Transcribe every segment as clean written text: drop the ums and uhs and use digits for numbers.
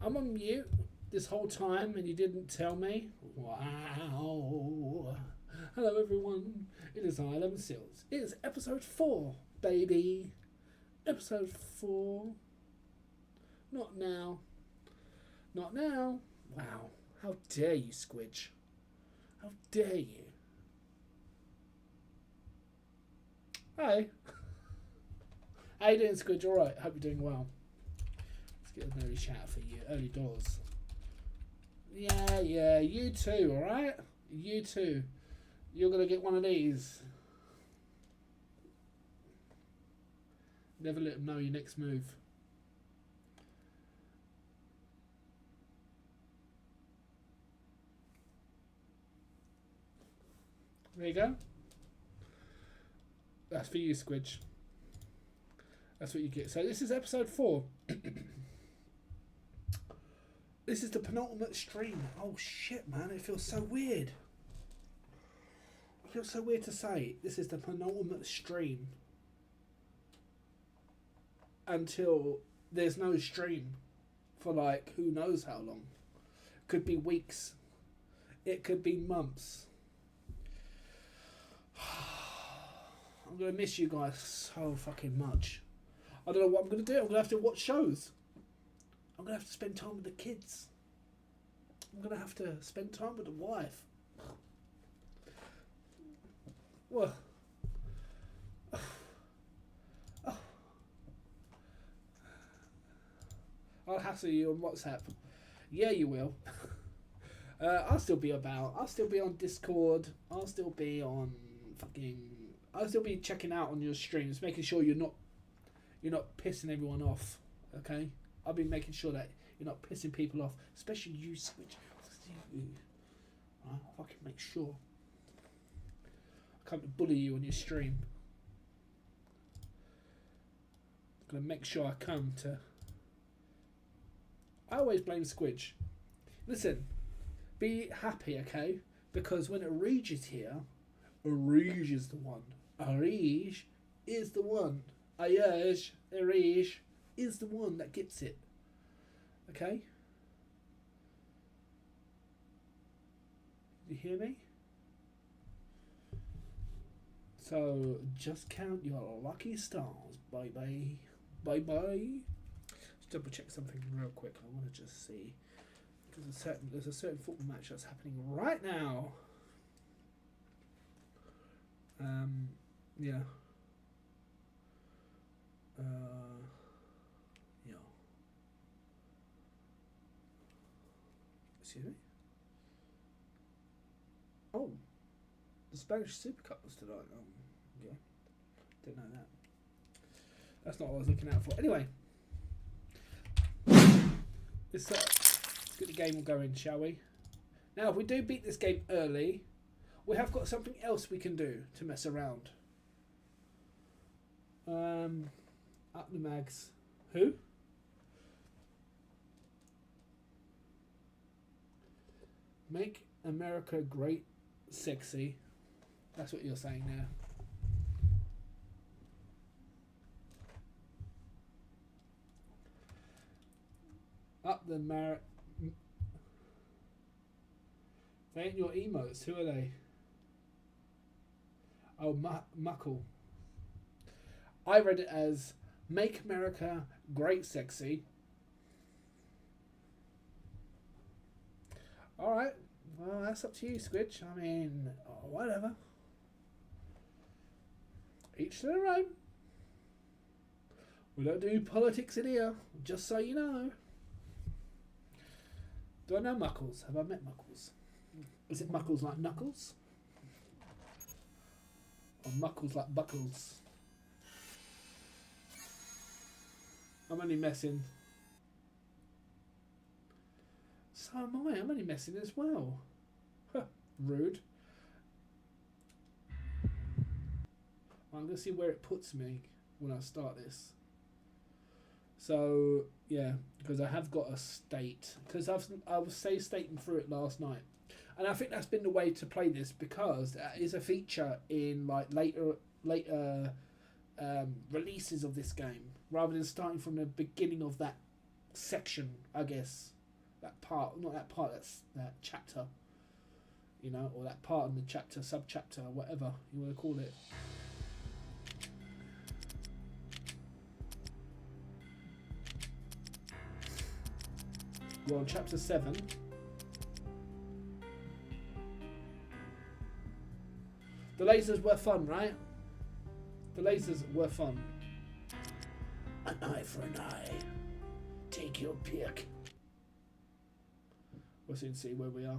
I'm on mute this whole time and you didn't tell me? Wow. Hello everyone. It is I, 11 Seals. It is episode 4, baby. Episode 4. Not now. Not now. Wow. How dare you, Squidge. How dare you. Hi. How you doing, Squidge? Alright, hope you're doing well. Let's get an early shout for you. Early doors. Yeah, you too, alright? You too. You're going to get one of these. Never let them know your next move. There you go. That's for you, Squidge. That's what you get. So this is episode 4. This is the penultimate stream. Oh shit, man. It feels so weird. It feels so weird to say. This is the penultimate stream. Until there's no stream for like who knows how long. Could be weeks. It could be months. I'm going to miss you guys so fucking much. I don't know what I'm going to do. I'm going to have to watch shows. I'm going to have to spend time with the kids. I'm going to have to spend time with the wife. Well, I'll hassle you on WhatsApp. Yeah, you will. I'll still be about. I'll still be on Discord. I'll still be on fucking. I'll still be checking out on your streams, making sure you're not pissing everyone off. Okay, I'll be making sure that you're not pissing people off, especially you, Switch. I'll fucking make sure. I come to bully you on your stream. I'm gonna make sure I come to. I always blame Squidge. Listen, be happy, okay? Because when Arij is here, Arij is the one. Arij is the one. Arij is the one that gets it. Okay? You hear me? So, just count your lucky stars. Bye-bye. Bye-bye. Double check something real quick. I want to just see because there's a certain football match that's happening right now. Yeah. Yeah. Excuse me. Oh, the Spanish Super Cup was tonight. Yeah, didn't know that. That's not what I was looking out for. Anyway. Let's get the game going, shall we? Now, if we do beat this game early, we have got something else we can do to mess around. Up the mags. Who? Make America great, sexy. That's what you're saying now. Up the They ain't your emotes. Who are they? Oh, Muckle. I read it as Make America Great Sexy. Alright. Well, that's up to you, Squidge. I mean, whatever. Each to their own. We don't do politics in here, just so you know. Do I know Muckles? Have I met Muckles? Is it Muckles like Knuckles? Or Muckles like Buckles? I'm only messing. So am I. I'm only messing as well. Huh, rude. Well, I'm going to see where it puts me when I start this. So, yeah, because I have got a state. Because I was stating through it last night. And I think that's been the way to play this because that is a feature in like later releases of this game rather than starting from the beginning of that section, I guess. that part, not that part, that's that chapter, you know, or that part in the chapter, sub-chapter, whatever you want to call it. We're on chapter 7. The lasers were fun, right? The lasers were fun. An eye for an eye. Take your pick. We'll soon see where we are.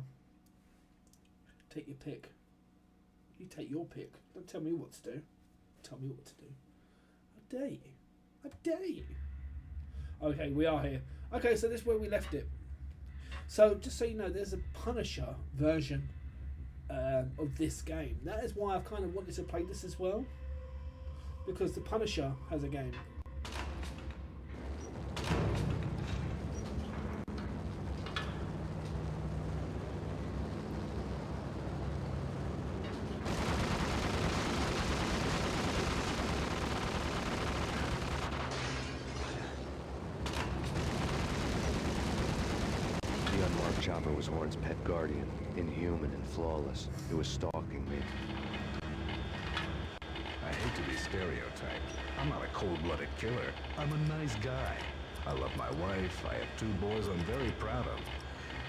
Take your pick. You take your pick. Don't tell me what to do. Tell me what to do. I dare you. I dare you. Okay, we are here. Okay, so this is where we left it. So, just so you know, there's a Punisher version of this game. That is why I've kind of wanted to play this as well. Because the Punisher has a game. Chopper was Horn's pet guardian, inhuman and flawless. It was stalking me. I hate to be stereotyped. I'm not a cold-blooded killer. I'm a nice guy. I love my wife. I have 2 boys I'm very proud of.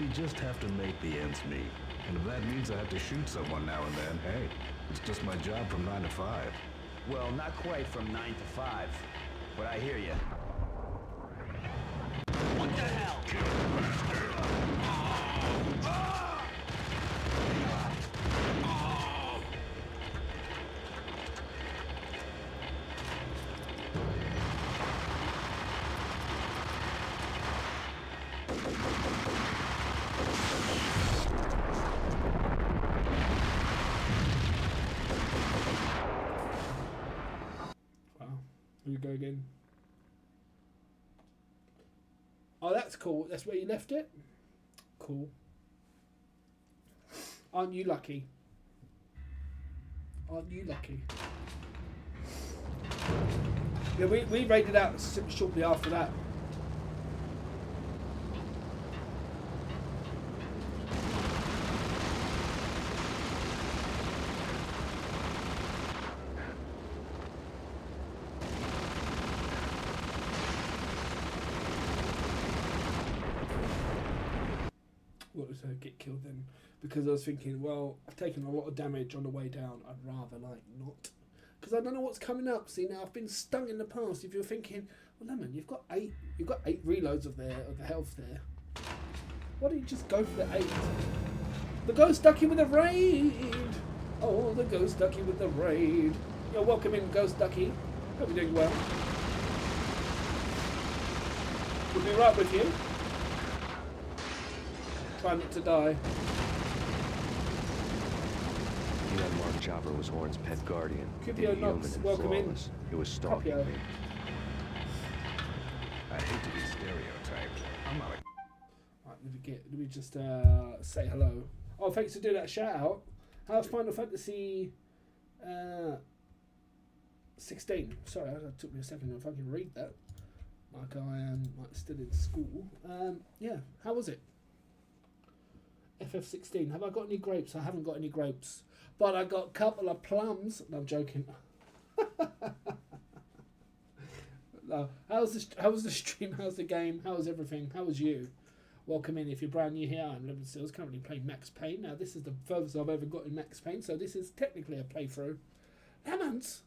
We just have to make the ends meet. And if that means I have to shoot someone now and then, hey, it's just my job from 9 to 5. Well, not quite from 9 to 5, but I hear you. What the hell? Kill the bastard! Wow. Here we go again. Oh, that's cool. That's where you left it? Cool. Aren't you lucky? Aren't you lucky? Yeah, we raided out shortly after that. What was get killed then? Because I was thinking, well, I've taken a lot of damage on the way down. I'd rather like not, because I don't know what's coming up. See, now I've been stung in the past. If you're thinking, well, Lemon, you've got eight reloads of the health there. Why don't you just go for the 8? The ghost ducky with the raid. Oh, the ghost ducky with the raid. You're welcome in, ghost ducky. Hope you're doing well. We'll be right with you. Try not to die. The unmarked chopper was Horn's pet guardian, Cupio inhuman Knox, and welcome in. flawless. It was stalking Cupio. me. I hate to be stereotyped. I'm not a... Right, let me just say hello. Oh, thanks for doing that shout out. How's Final Fantasy 16? Sorry, that took me a second to fucking read that. Like I am still in school. Yeah, how was it? FF16. Have I got any grapes? I haven't got any grapes, but I got a couple of plums. No, I'm joking. No. How was the stream? How's the game? How was everything? How was you? Welcome in. If you're brand new here, I'm Lemon Seals, currently playing Max Payne. Now, this is the furthest I've ever got in Max Payne, so this is technically a playthrough. Lemons!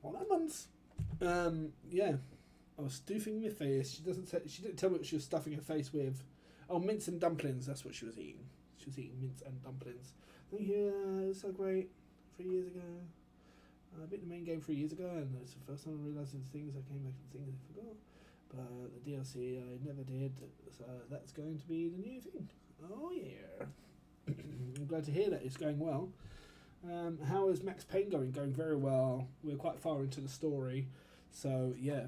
Oh, lemons! Yeah. I was stuffing my face. She didn't tell me what she was stuffing her face with. Oh, mince and dumplings. That's what she was eating. She was eating mince and dumplings. Thank you. It was so great. 3 years ago. I beat the main game 3 years ago, and it's the first time I realised there's things I came back and things I forgot. But the DLC I never did, so that's going to be the new thing. Oh yeah. I'm glad to hear that it's going well. How is Max Payne going? Going very well. We're quite far into the story, so yeah.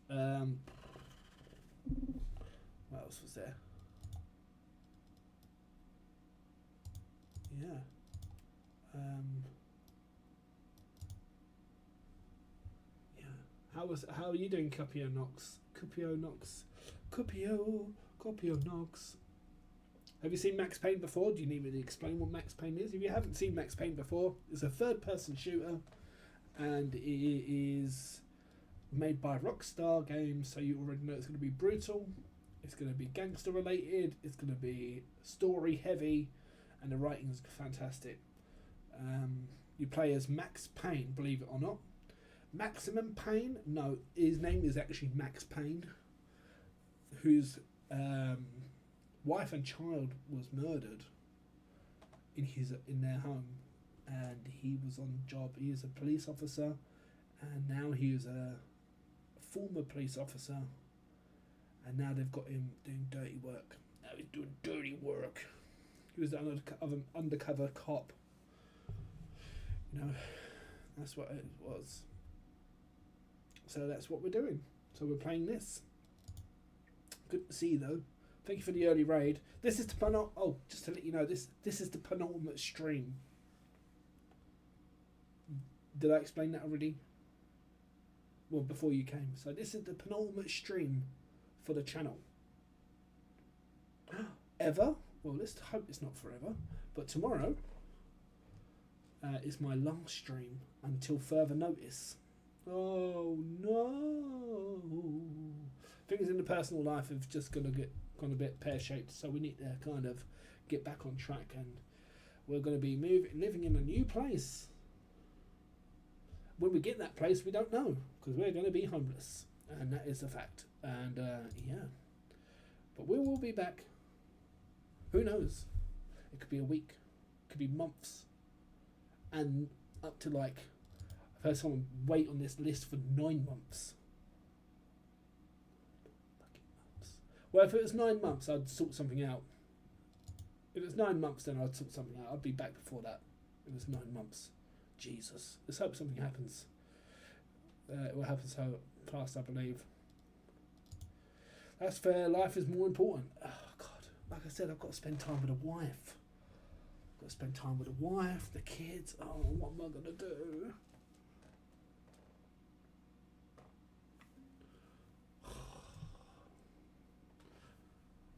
What else was there? Yeah. Yeah. How are you doing, Cupio Knox? Cupio Knox. Cupio Copy of Nogs. Have you seen Max Payne before? Do you need me to explain what Max Payne is? If you haven't seen Max Payne before, it's a third-person shooter, and it is made by Rockstar Games, so you already know it's going to be brutal, it's going to be gangster-related, it's going to be story-heavy, and the writing's fantastic. You play as Max Payne, believe it or not. Maximum Payne? No, his name is actually Max Payne, whose wife and child was murdered in their home, and he was on job. He is a police officer, and now he is a former police officer, and now they've got him doing dirty work. Now he's doing dirty work. He was an undercover cop. You know, that's what it was. So that's what we're doing. So we're playing this. Good to see you, though. Thank you for the early raid. This is the penultimate. Oh, just to let you know, this is the penultimate stream. Did I explain that already? Well, before you came. So this is the penultimate stream for the channel. Ever? Well, let's hope it's not forever. But tomorrow is my last stream until further notice. Oh no! Things in the personal life have just gone a bit pear-shaped, so we need to kind of get back on track, and we're going to be living in a new place. When we get that place, we don't know, because we're going to be homeless, and that is a fact. And yeah, but we will be back. Who knows? It could be a week, it could be months, and up to like, I've heard someone wait on this list for 9 months. Well, if it was 9 months, I'd sort something out. If it was 9 months, then I'd sort something out. I'd be back before that. If it was 9 months. Jesus. Let's hope something happens. It will happen so fast, I believe. That's fair. Life is more important. Oh, God. Like I said, I've got to spend time with the wife. I've got to spend time with the wife, the kids. Oh, what am I going to do?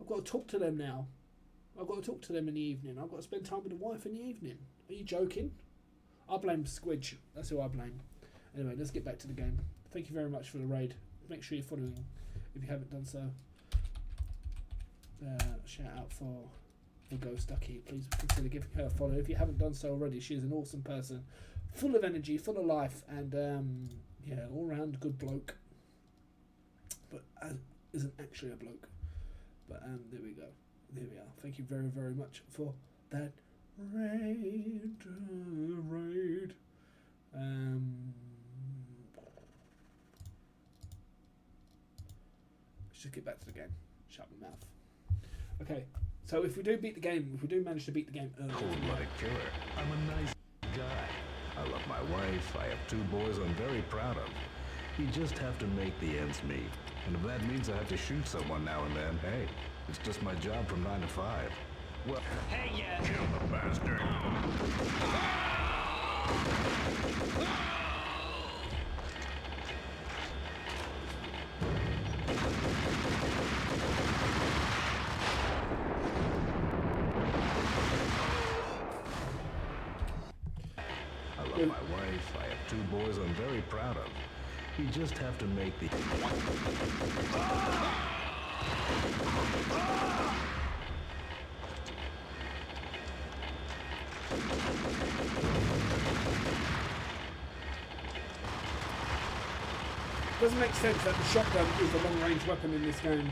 I've got to talk to them now. I've got to talk to them in the evening. I've got to spend time with the wife in the evening. Are you joking? I blame Squidge. That's who I blame. Anyway, let's get back to the game. Thank you very much for the raid. Make sure you're following if you haven't done so. Shout out for Ghost Ducky. Please consider giving her a follow. If you haven't done so already, she is an awesome person. Full of energy, full of life, and yeah, all round good bloke. But isn't actually a bloke. But there we go. There we are. Thank you very, very much for that raid. Let's just get back to the game. Shut my mouth. Okay. So if we do beat the game, if we do manage to beat the game early, Cold-blooded killer. I'm a nice guy. I love my wife. I have 2 boys I'm very proud of. You just have to make the ends meet. And if that means I have to shoot someone now and then, hey, it's just my job from 9 to 5. Well, Hey, yeah. kill the bastard. I love my wife. I have 2 boys I'm very proud of. You just have to make the... doesn't make sense that the shotgun is the long-range weapon in this game.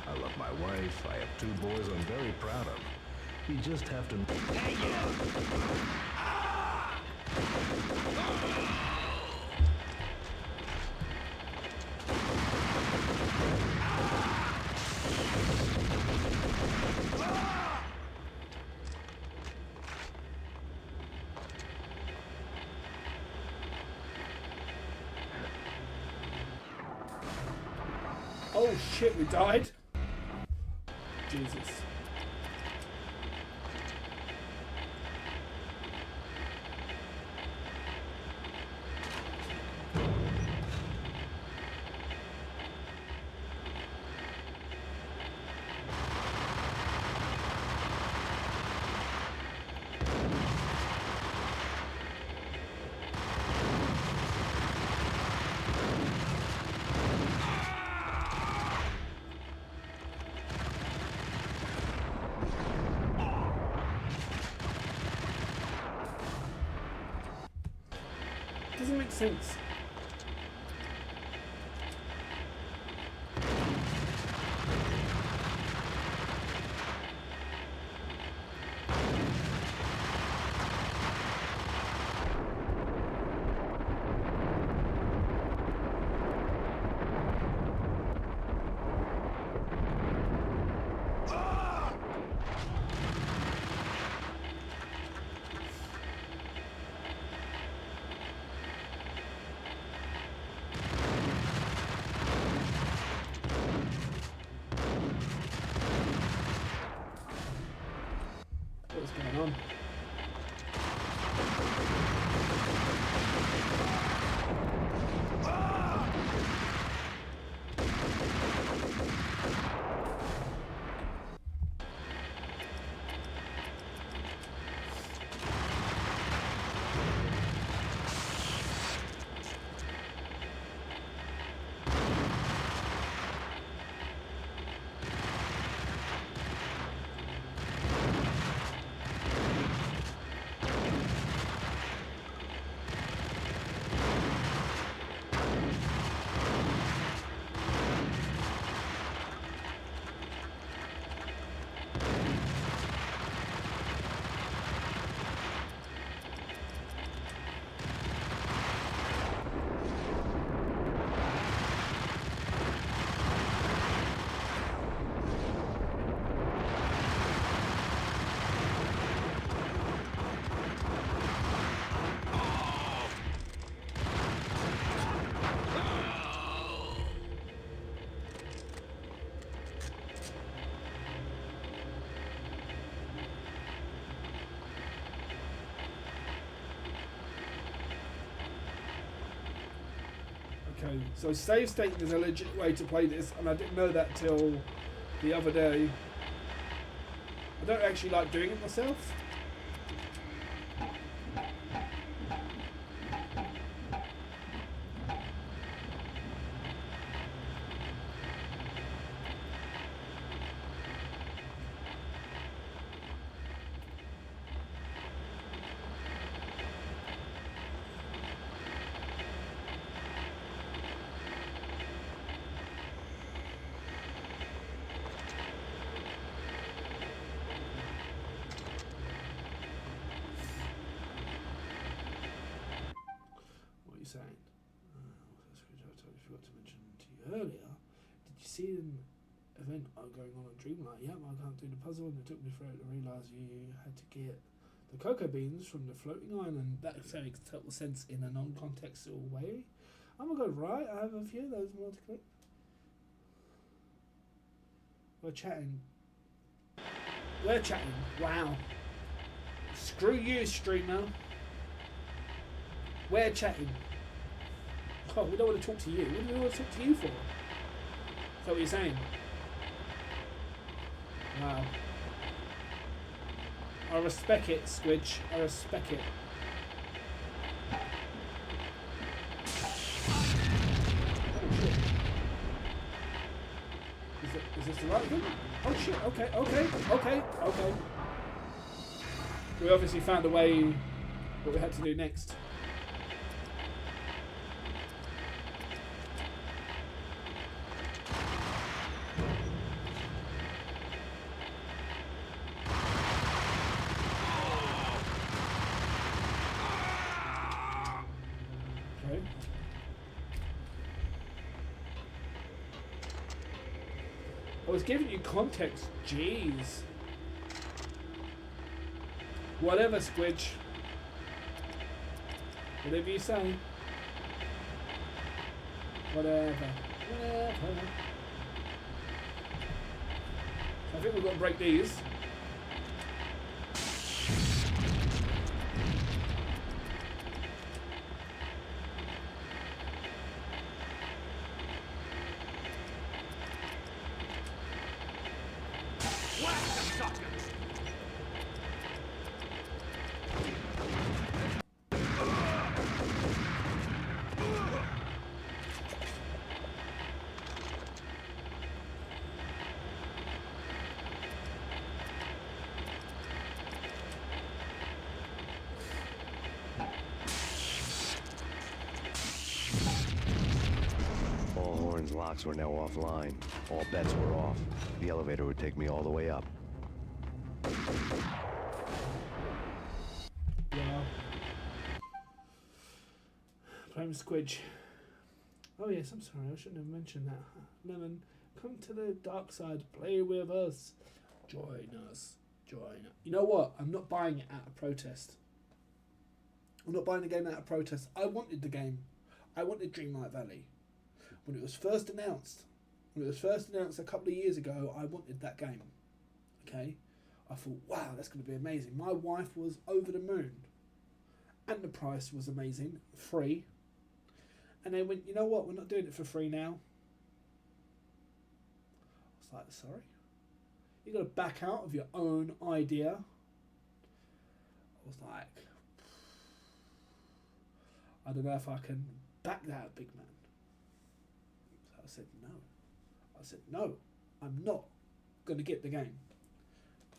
I love my wife. I have 2 boys I'm very proud of. You just have to... Hey, yeah. Oh shit, we died. Jesus. makes sense. What's going on? Okay, so save stating is a legit way to play this, and I didn't know that till the other day. I don't actually like doing it myself. Saying, I forgot to mention to you earlier. Did you see an event going on Dreamlight? Yep, I can't do the puzzle, and it took me forever to realise you had to get the cocoa beans from the floating island. That makes total sense in a non-contextual way. Oh my god, right? I have a few of those more to click. We're chatting. We're chatting. Wow. Screw you, streamer. We're chatting. Oh, we don't want to talk to you. What do we want to talk to you for? Is that what you're saying? Wow. I respect it, Squidge. I respect it. Oh shit. Is this the right thing? Oh shit, okay. We obviously found a way what we had to do next. I was giving you context. Jeez. Whatever, Squidge. Whatever you say. Whatever. I think we've got to break these. All Horn's locks were now offline. All bets were off. The elevator would take me all the way up. Yeah. Playing Squidge. Oh yes, I'm sorry, I shouldn't have mentioned that. Lemon, come to the dark side, play with us. Join us. Join us. You know what? I'm not buying it out of protest. I'm not buying the game out of protest. I wanted the game. I wanted Dreamlight Valley. When it was first announced a couple of years ago, I wanted that game. Okay? I thought, wow, that's going to be amazing. My wife was over the moon. And the price was amazing. Free. And they went, you know what? We're not doing it for free now. I was like, sorry? You got to back out of your own idea. I was like, I don't know if I can back that, big man. So I said no. I said no, I'm not going to get the game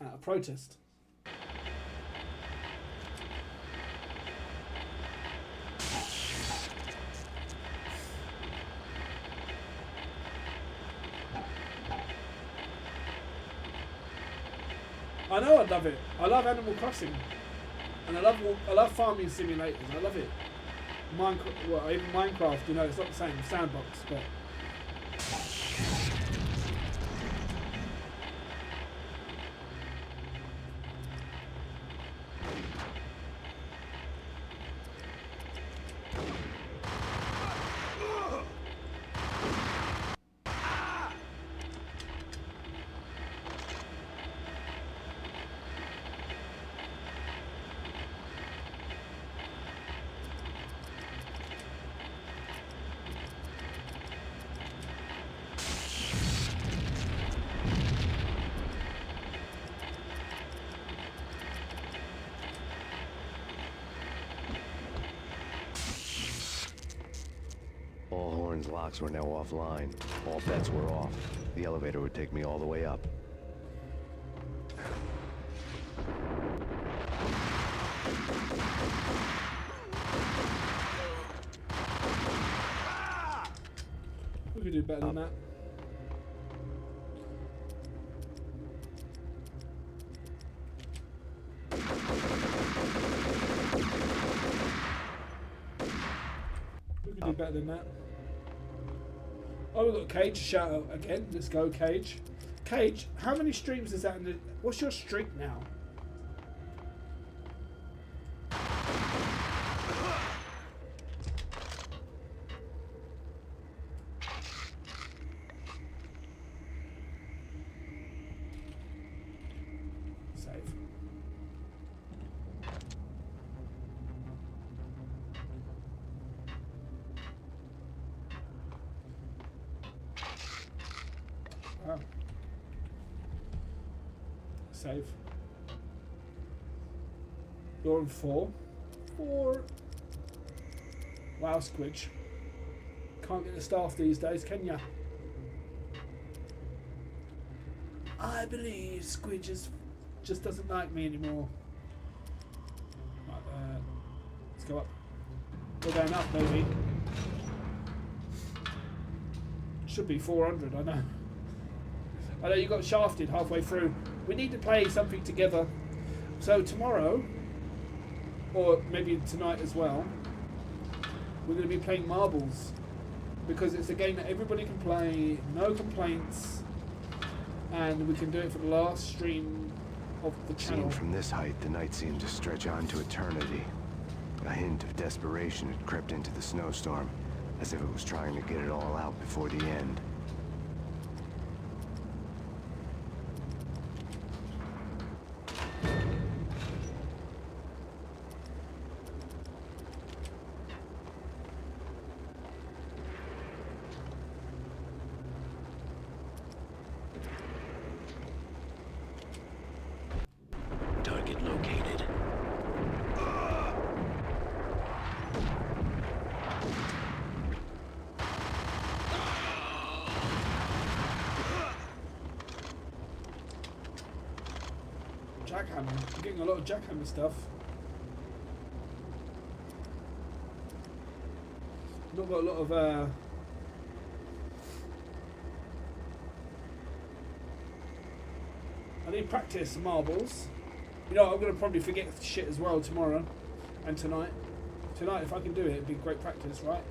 out of protest. I know I love it. I love Animal Crossing, and I love farming simulators. I love it. Even Minecraft. You know, it's not the same sandbox, but. All Horn's locks were now offline. All bets were off. The elevator would take me all the way up. We could do better than that. We could do better than that. Oh, we've got Cage to shout out again. Let's go, Cage. Cage, how many streams is that in the... What's your streak now? Save. Wow. Save. You're on 4. 4. Wow, Squidge. Can't get the staff these days, can ya? I believe Squidge just doesn't like me anymore. Right, let's go up. We're going up, maybe. Should be 400, I know. I know you got shafted halfway through. We need to play something together. So tomorrow, or maybe tonight as well, we're going to be playing marbles. Because it's a game that everybody can play, no complaints, and we can do it for the last stream of the channel. Seen from this height, the night seemed to stretch on to eternity. A hint of desperation had crept into the snowstorm, as if it was trying to get it all out before the end. Target located. Jackhammer. I'm getting a lot of jackhammer stuff. Not got a lot of I need practice marbles. You know, I'm going to probably forget shit as well tomorrow and tonight. Tonight, if I can do it, it'd be great practice, right?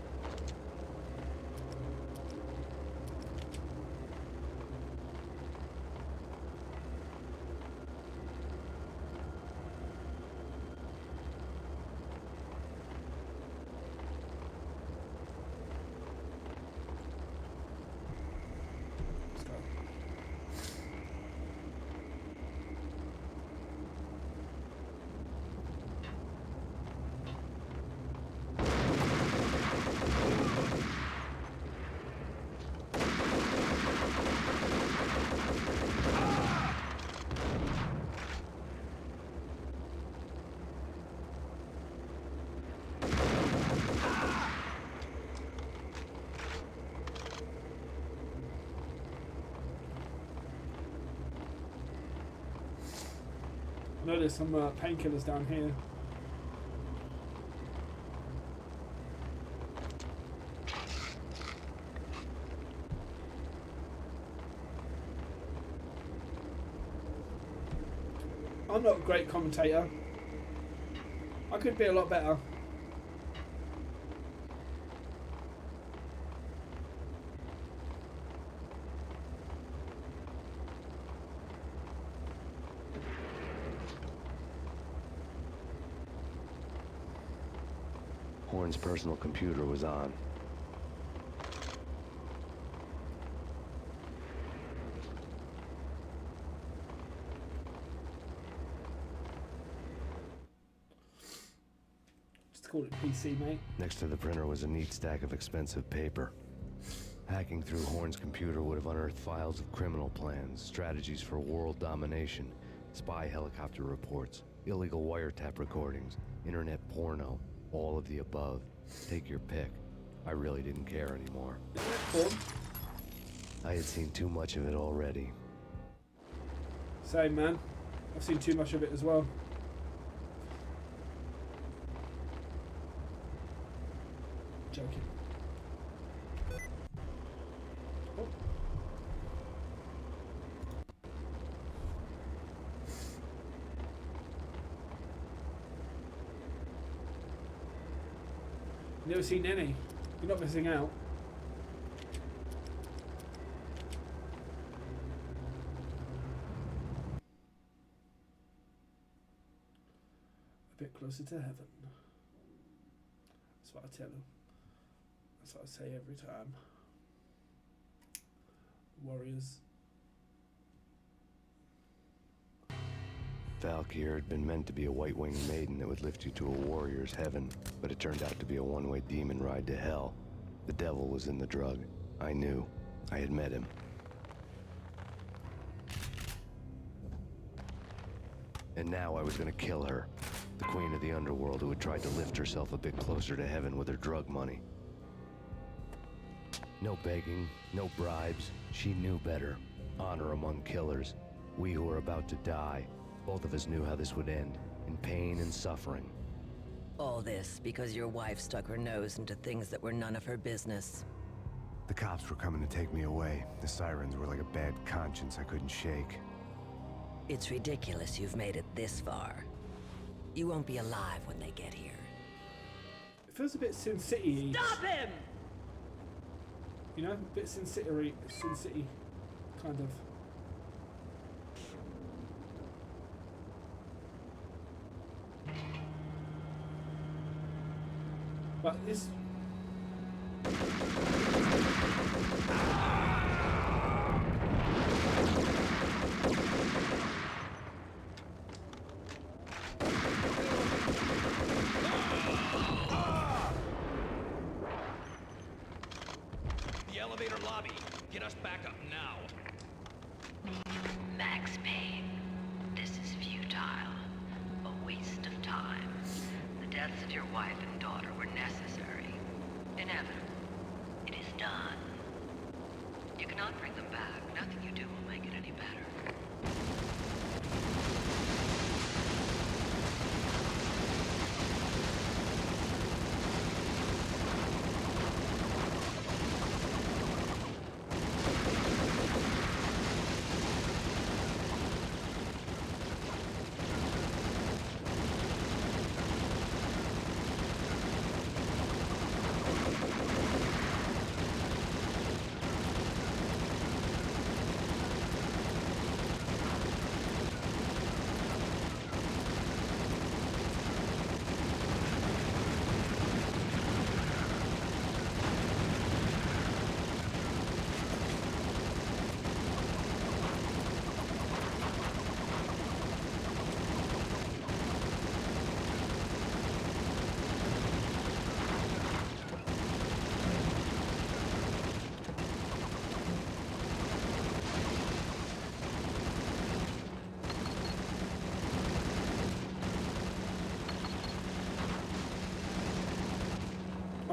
I know there's some painkillers down here. I'm not a great commentator. I could be a lot better. Horn's personal computer was on. Just call it PC, mate. Next to the printer was a neat stack of expensive paper. Hacking through Horn's computer would have unearthed files of criminal plans, strategies for world domination, spy helicopter reports, illegal wiretap recordings, internet porno, all of the above. Take your pick. I really didn't care anymore. I had seen too much of it already. Same, man. I've seen too much of it as well. Joking. Oh. Never seen any. You're not missing out. A bit closer to heaven. That's what I tell them. That's what I say every time. Warriors. Valkyr had been meant to be a white-winged maiden that would lift you to a warrior's heaven, but it turned out to be a one-way demon ride to hell. The devil was in the drug. I knew. I had met him. And now I was gonna kill her. The queen of the underworld who had tried to lift herself a bit closer to heaven with her drug money. No begging, no bribes. She knew better. Honor among killers. We who were about to die. Both of us knew how this would end, in pain and suffering. All this because your wife stuck her nose into things that were none of her business. The cops were coming to take me away. The sirens were like a bad conscience I couldn't shake. It's ridiculous you've made it this far. You won't be alive when they get here. It feels a bit Sin City. Stop him! You know, a bit Sin City kind of. But this. The elevator lobby. Get us back up now. Max Payne, this is futile. A waste of time. The deaths of your wife and daughter were necessary. Inevitable. It is done. You cannot bring them back. Nothing you do will make it any better.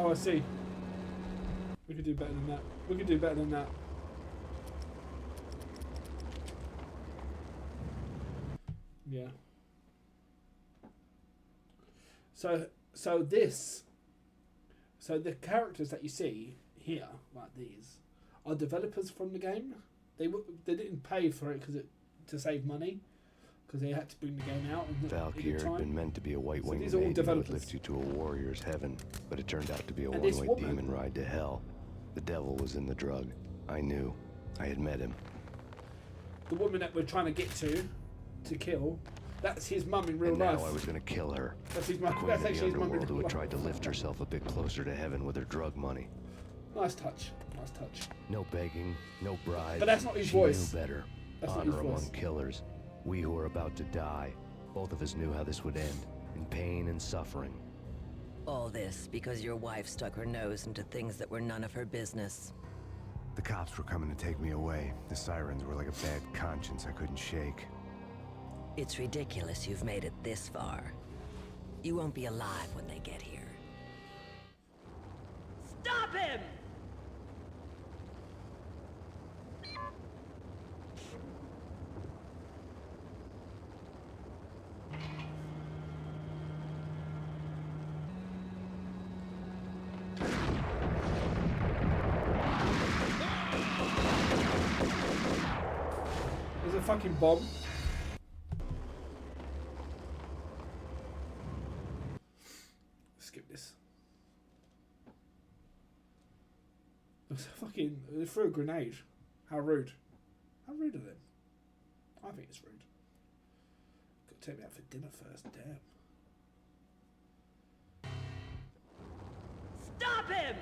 Oh, I see. We could do better than that. We could do better than that. Yeah. So the characters that you see here, like these, are developers from the game. They didn't pay for it to save money, because they had to bring the game out. Valkyr had been meant to be a white-winged these are all maiden who would developers. lift you to a warrior's heaven, but it turned out to be a And this one-way woman- demon ride to hell. The devil was in the drug. I knew. I had met him. The woman that we're trying to get to kill, that's his mum in real And life. now I was going to kill her. That's his The mum. queen That's of the actually his mum in underworld who real had life. tried to lift herself a bit closer to heaven with her drug money. Nice touch. Nice touch. No begging, no bribes. But that's not his She voice. knew better. That's not Honor his among voice. killers. We who were about to die. Both of us knew how this would end. In pain and suffering. All this because your wife stuck her nose into things that were none of her business. The cops were coming to take me away. The sirens were like a bad conscience I couldn't shake. It's ridiculous you've made it this far. You won't be alive when they get here. Stop him! There's a fucking bomb. Skip this. There's a fucking... They threw a grenade. How rude. How rude of them. I think it's rude. Got to take me out for dinner first. Damn. Stop him!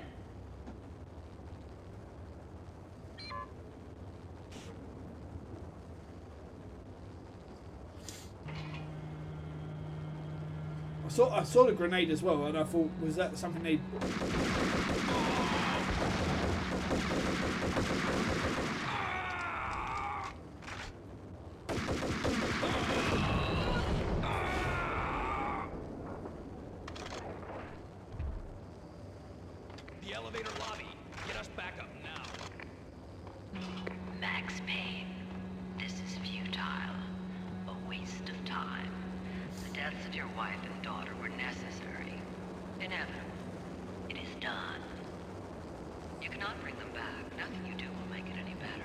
I saw the grenade as well, and I thought, was that something they... The elevator lobby. Get us back up now. Max Payne, this is futile. A waste of time. The deaths of your wife and daughter were necessary. Inevitable. It is done. You cannot bring them back. Nothing you do will make it any better.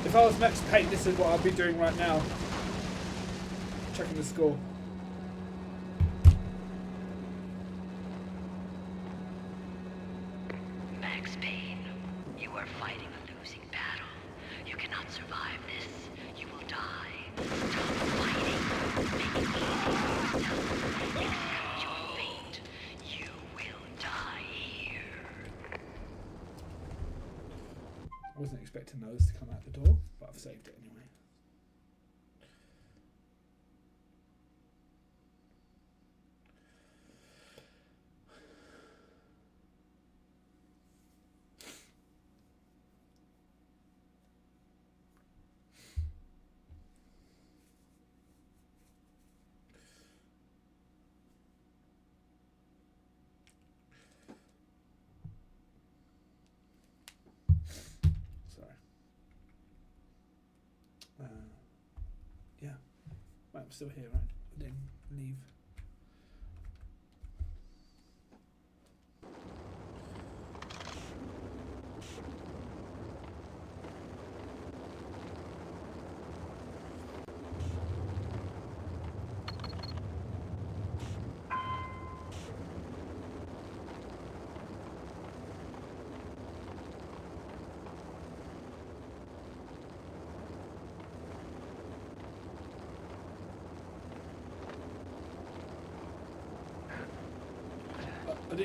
If I was Max Payne, this is what I'd be doing right now. Checking the score. Max Payne, you are fighting a losing battle. You cannot survive this. You will die. Stop fighting. Make it easy for yourself. Accept your fate. You will die here. I wasn't expecting those to come out the door, but I've saved it anyway. Sorry. Yeah. Right, I'm still here, right? I didn't leave.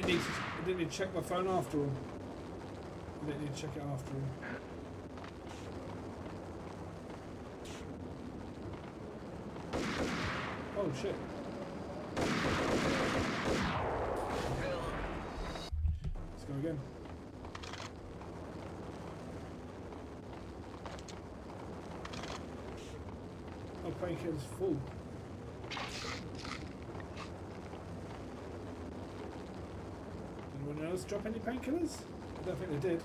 didn't need to check my phone after all. I didn't need to check it after all. Oh shit. Let's go again. Oh, painkiller's full. Anyone else drop any painkillers? I don't think they did.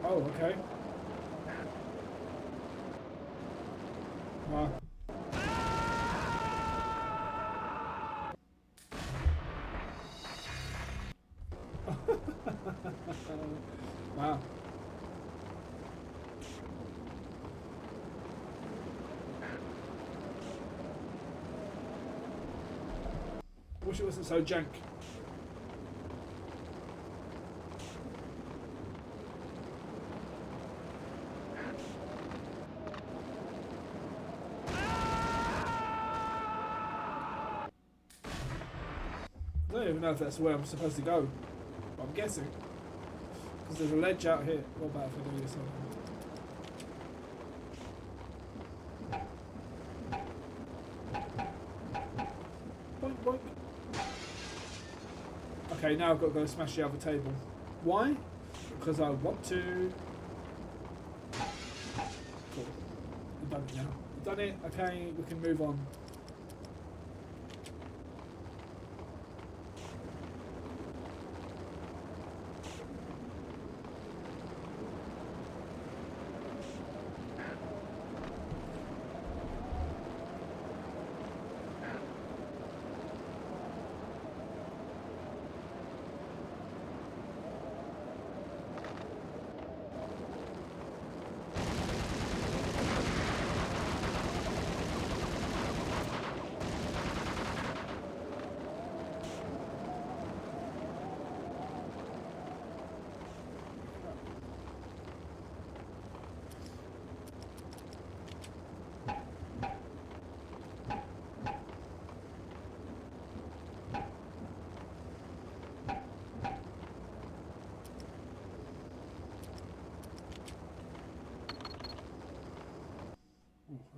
Oh, okay. Wow. Wow. Wish it wasn't so jank. I don't even know if that's where I'm supposed to go. But I'm guessing. Because there's a ledge out here. What about if I do this one? Boink, boink. Okay, now I've got to go smash the other table. Why? Because I want to. Cool. I've done it now. I've done it. Okay, we can move on.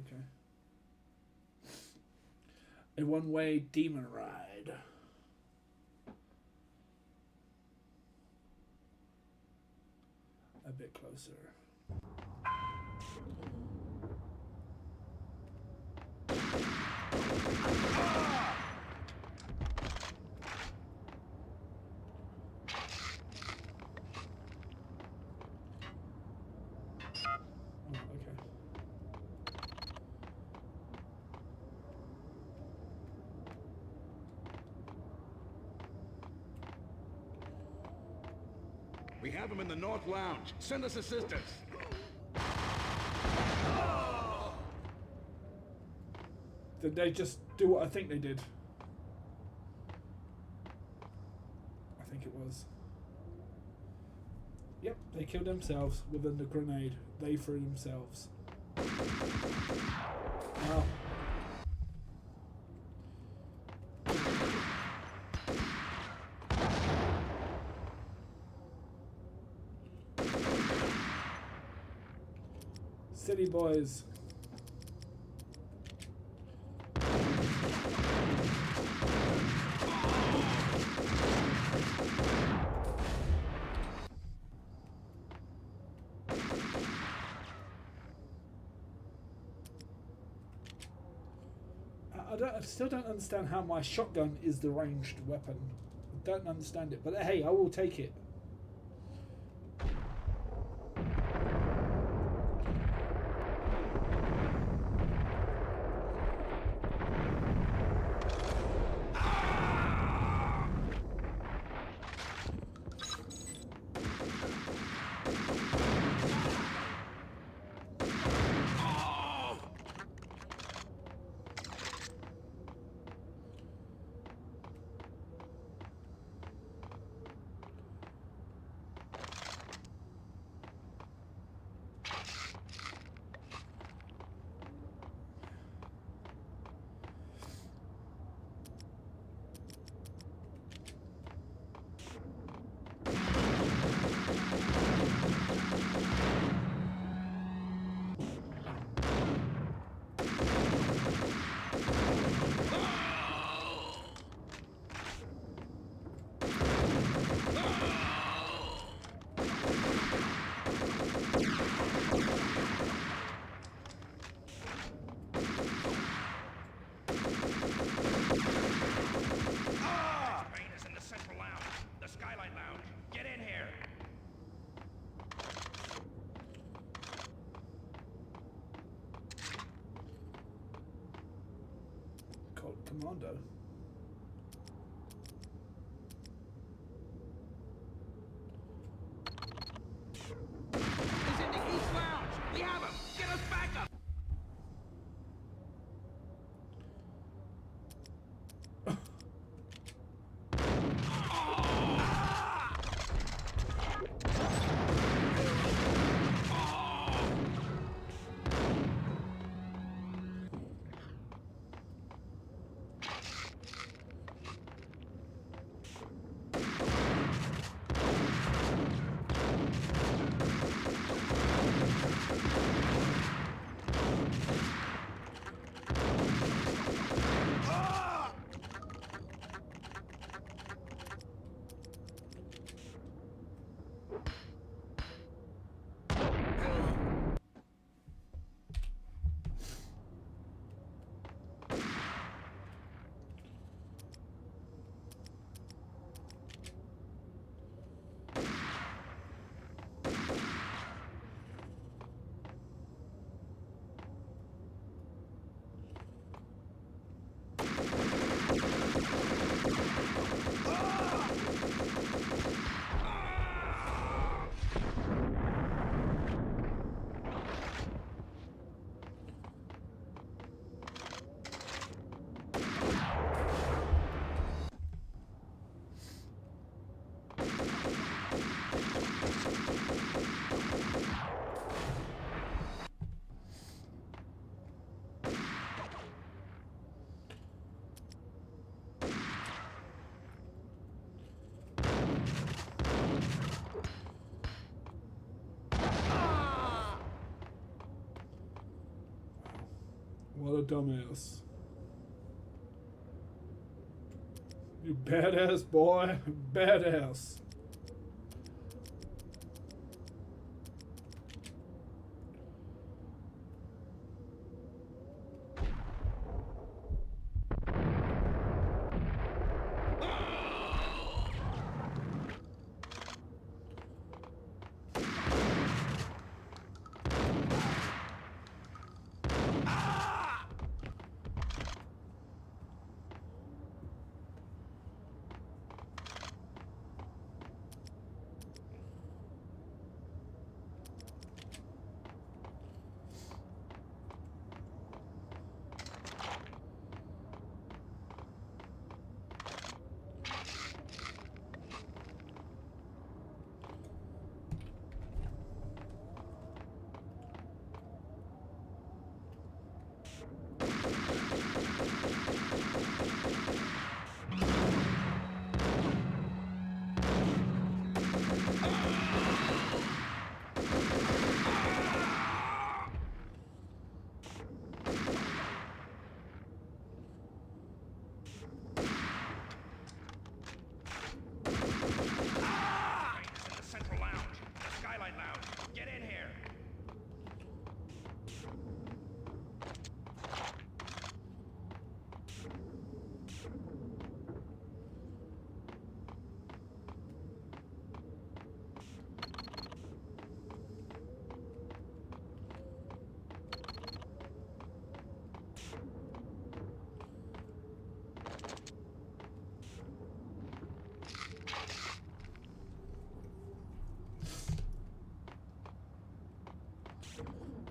Okay. A one-way demon ride. A bit closer. We have him in the North Lounge. Send us assistance. Did they just do what I think they did? I think it was. Yep, they killed themselves within the grenade. They threw themselves. Wow. City boys. I still don't understand how my shotgun is the ranged weapon. I don't understand it, but hey, I will take it. Payne is in the central lounge, the Skylight Lounge. Get in here. Cold Commando. He's in the East Lounge. We have him. Get us back up. What a dumbass. You badass boy. Badass.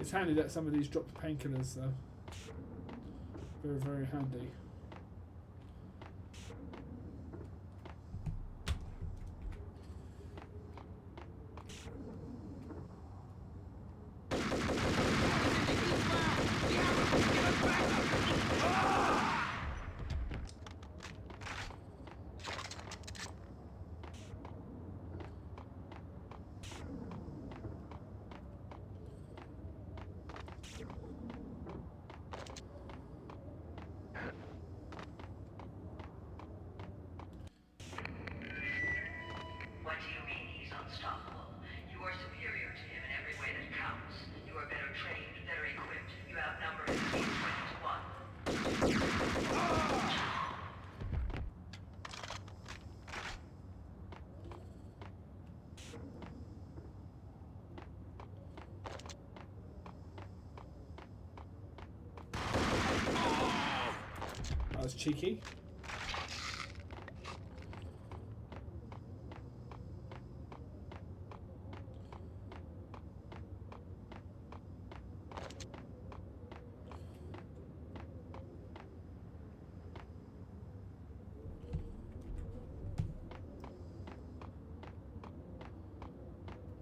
It's handy that some of these drop painkillers though. Very, very handy. What do you mean he's unstoppable? You are superior to him in every way that counts. You are better trained, better equipped. You outnumber him 20 to 1. That was cheeky.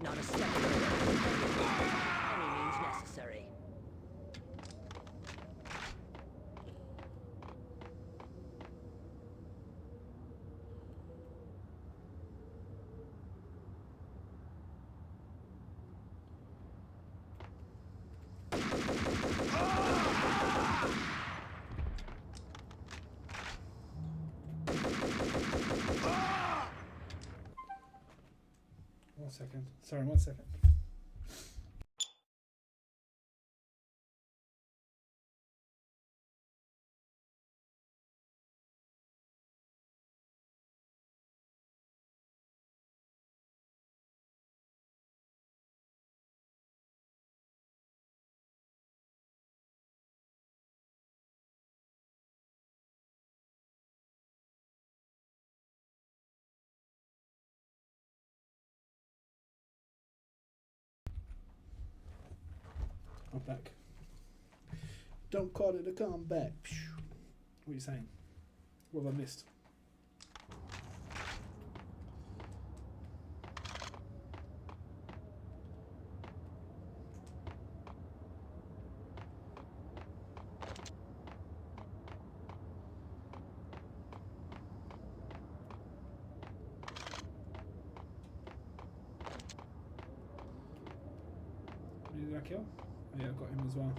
Not a step further. Any means necessary. One second. Sorry, 1 second. I'm back. Don't call it a comeback. What are you saying? What have I missed? Who did I kill? Oh yeah, I got him as well.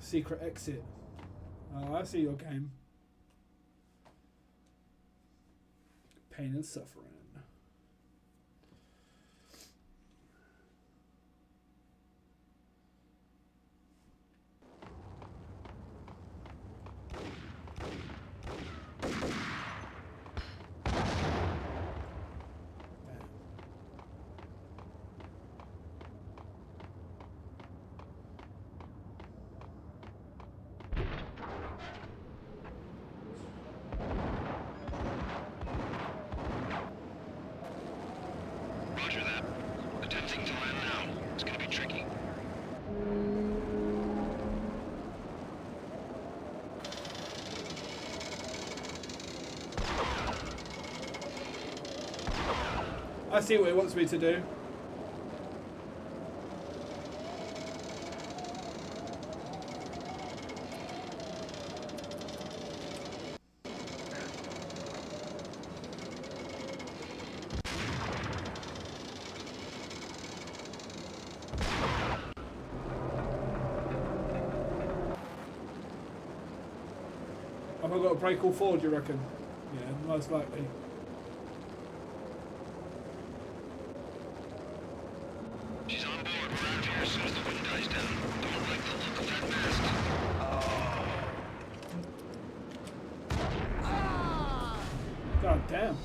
secret exit. Oh, I see your game. Pain and suffering. Roger that. Attempting to land now. It's gonna be tricky. I see what it wants me to do. Have I got to break all four, do you reckon? Yeah, most likely. She's on board. We're out of here as soon as the wind dies down. Don't like the look of that mast. God damn.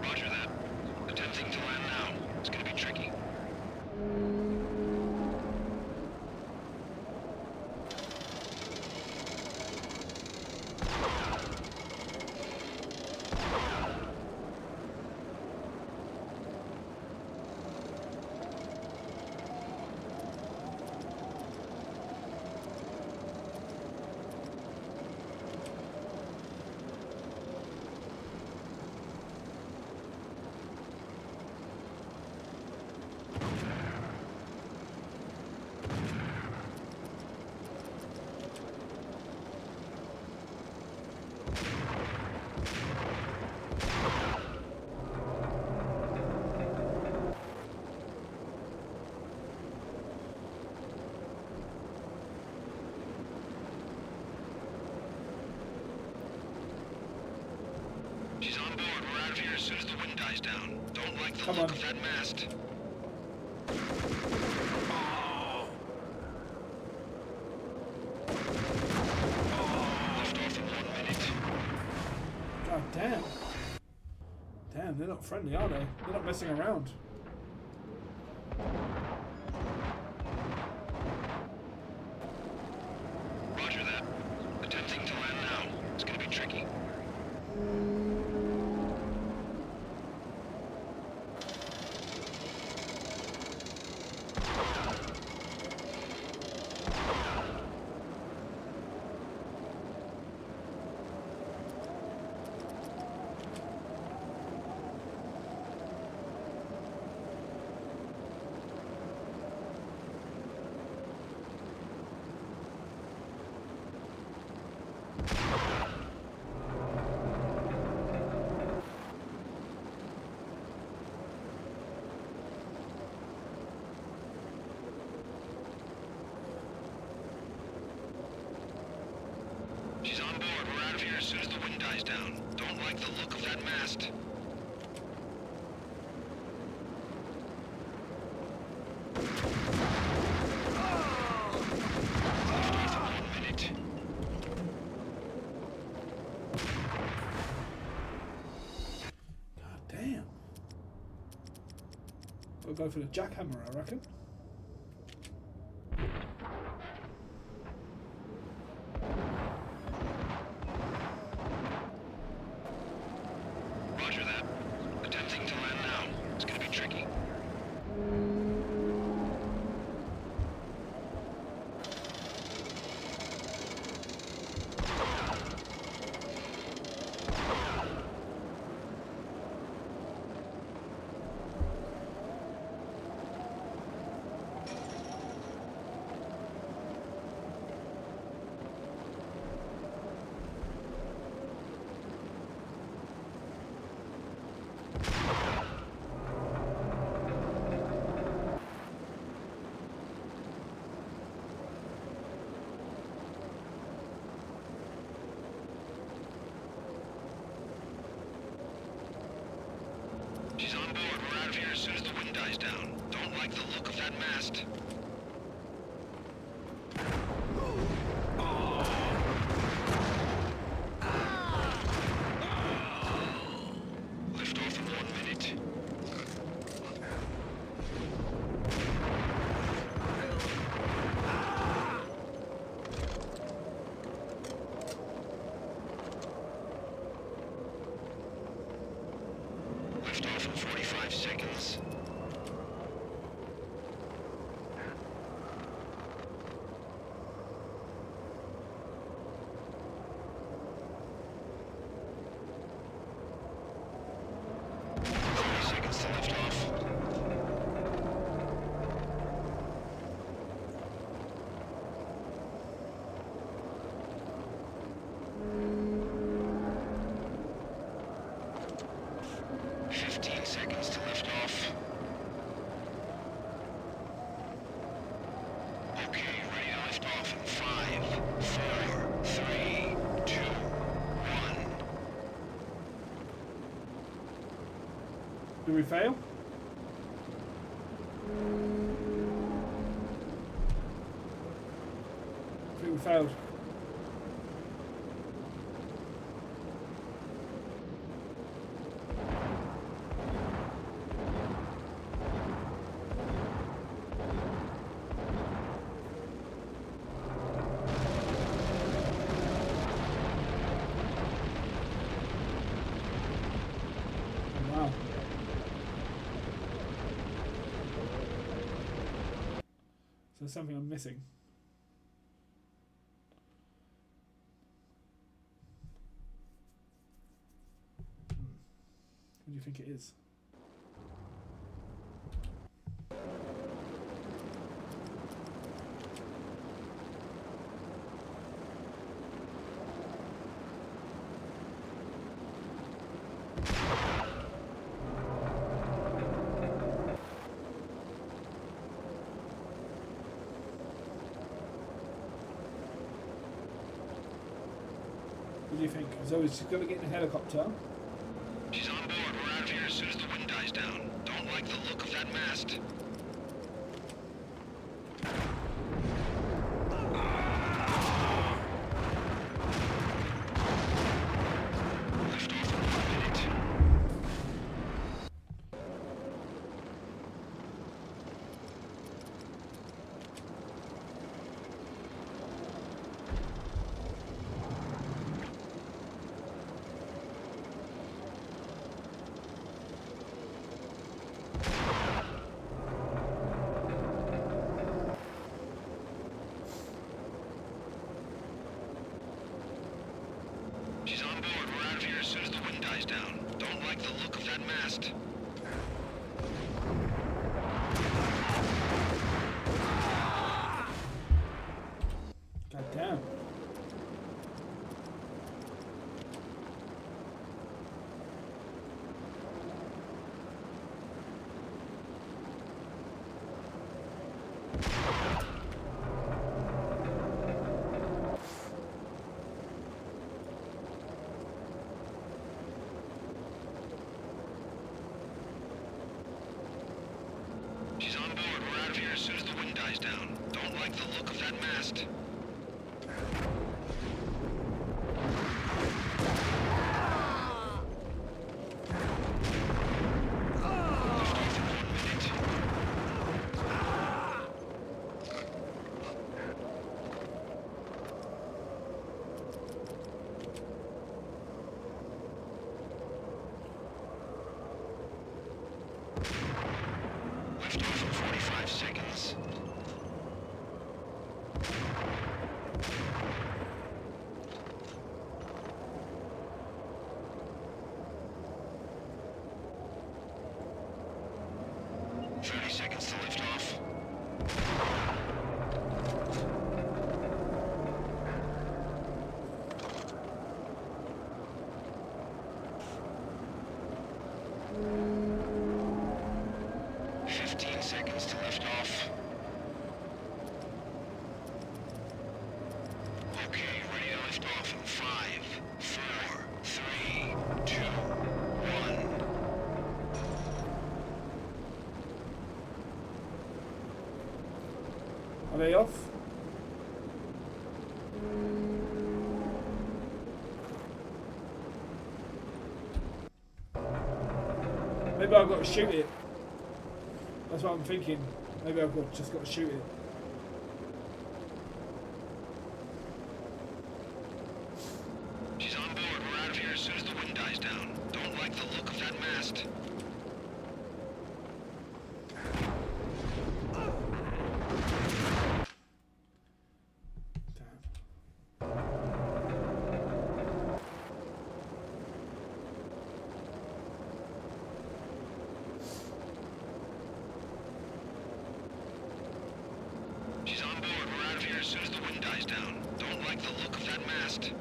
Roger that. Attempting to land now. It's gonna be tricky. She's on board. We're out of here as soon as the wind dies down. Don't like the Come look on. of that mast. Lift off in 1 minute. God damn. Damn, they're not friendly, are they? They're not messing around. Roger that. Attempting to land now. It's gonna be tricky. as soon as the wind dies down. Don't like the look of that mast. God damn. Gotta go for the jackhammer, I reckon. Roger that. Attempting to land now. It's gonna be tricky. She's on board. We're out of here as soon as the wind dies down. Don't like the look of that mast. Lift off in 1 minute. Lift off in 45 seconds. Seconds to lift off. Fifteen seconds to lift off. Okay, ready to lift off in 5, 4, 3, 2, 1. Do we fail? I think we failed. Wow. So there's something I'm missing. What do you think it is? What do you think? Zoe's going to get in a helicopter. She's on board. We're out of here as soon as the wind dies down. Don't like the look of that mast. Lift off in 1 minute. She's on board. We're out of here as soon as the wind dies down. Don't like the look of that mast. God damn. down. Don't like the look of that mast. Lift off in 45 seconds. Seconds to lift off. Seconds to lift off. Okay, ready to lift off in 5, 4, 3, 2, 1. Are they off? Maybe I've got to shoot it. That's what I'm thinking. Maybe I've just got to shoot it. She's on board. We're out of here as soon as the wind dies down. Don't like the look of that mast. She's on board. We're out of here as soon as the wind dies down. Don't like the look of that mast.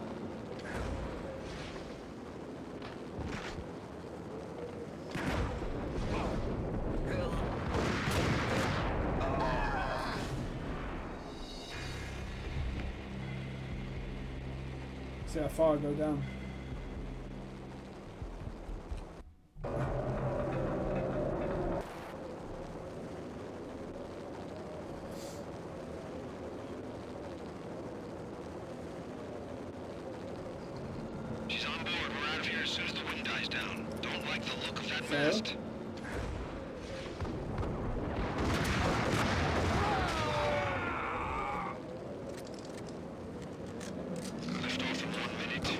See how far I go down. She's on board. We're out of here as soon as the wind dies down. Don't like the look of that Fair. mast. Lift off in 1 minute.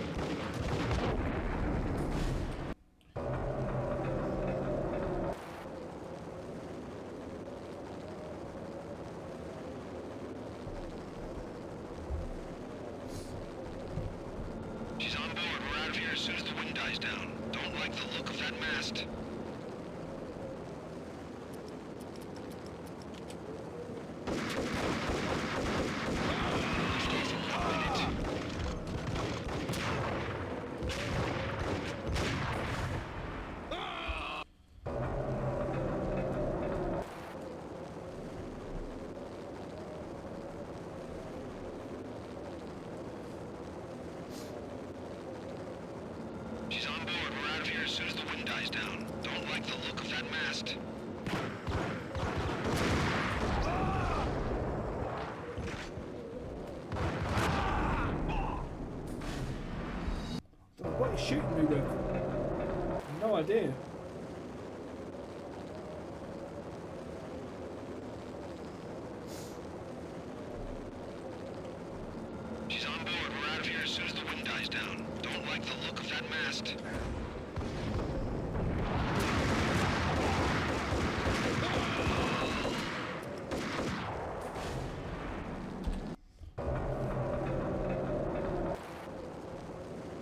She's on board. We're out of here as soon as the wind dies down. Don't like the look of that mast. Lift off in 1 minute. She's on board. We're out of here as soon as the wind dies down. Don't like the look of that mast. What are you shooting me with? No idea. She's on board. We're out of here as soon as the wind dies down. Don't like the look of that mast.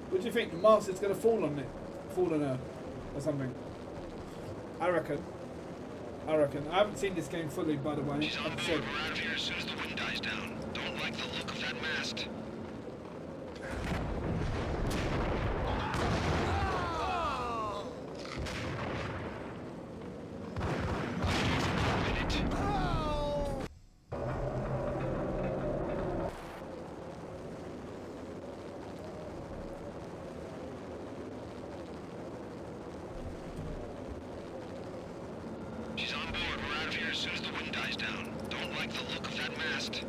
What do you think? The mast is going to fall on it? Fall on her? Or something? I reckon. I haven't seen this game fully, by the way. She's on Like I board. said. We're out of here as soon as the wind dies down. Don't like the look of that mast. Lift off in 1 minute. She's on board. We're out of here as soon as the wind dies down. Don't Don't like the look of that mast.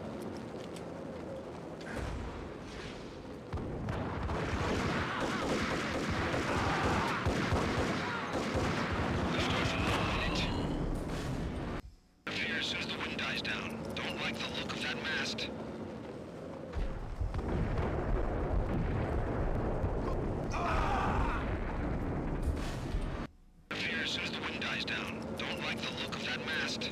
Liftoff in 1 minute. Appear as soon as the wind dies down. Don't like the look of that mast. Appear as soon as the wind dies down. Don't like the look of that mast.